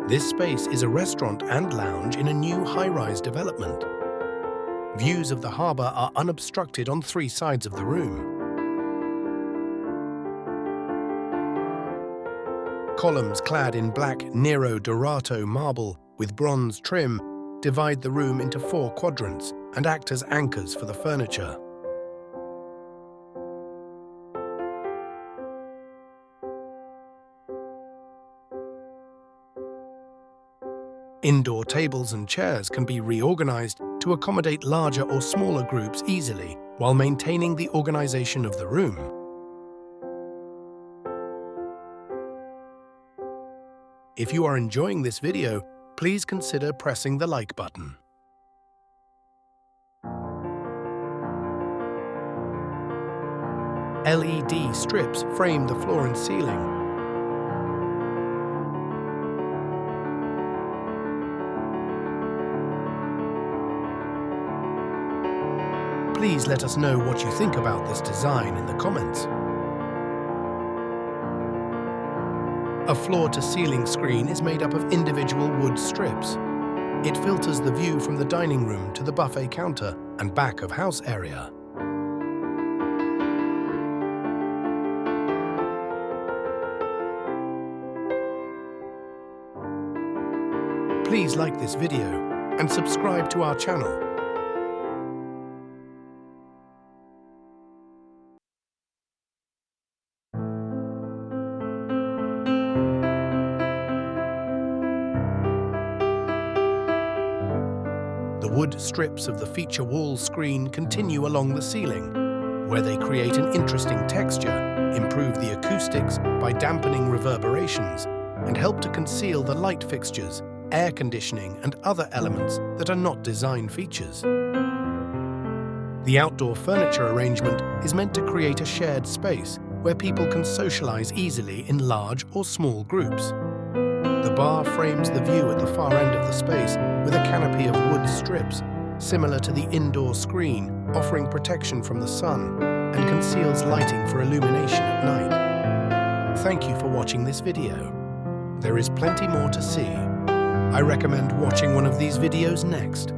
This space is a restaurant and lounge in a new high-rise development. Views of the harbour are unobstructed on 3 sides of the room. Columns clad in black Nero Dorato marble with bronze trim divide the room into 4 quadrants and act as anchors for the furniture. Indoor tables and chairs can be reorganized to accommodate larger or smaller groups easily while maintaining the organization of the room. If you are enjoying this video, please consider pressing the like button. LED strips frame the floor and ceiling. Please let us know what you think about this design in the comments. A floor-to-ceiling screen is made up of individual wood strips. It filters the view from the dining room to the buffet counter and back of house area. Please like this video and subscribe to our channel. The wood strips of the feature wall screen continue along the ceiling, where they create an interesting texture, improve the acoustics by dampening reverberations, and help to conceal the light fixtures, air conditioning, and other elements that are not design features. The outdoor furniture arrangement is meant to create a shared space where people can socialize easily in large or small groups. The bar frames the view at the far end of the space with a canopy of wood strips, similar to the indoor screen, offering protection from the sun and conceals lighting for illumination at night. Thank you for watching this video. There is plenty more to see. I recommend watching one of these videos next.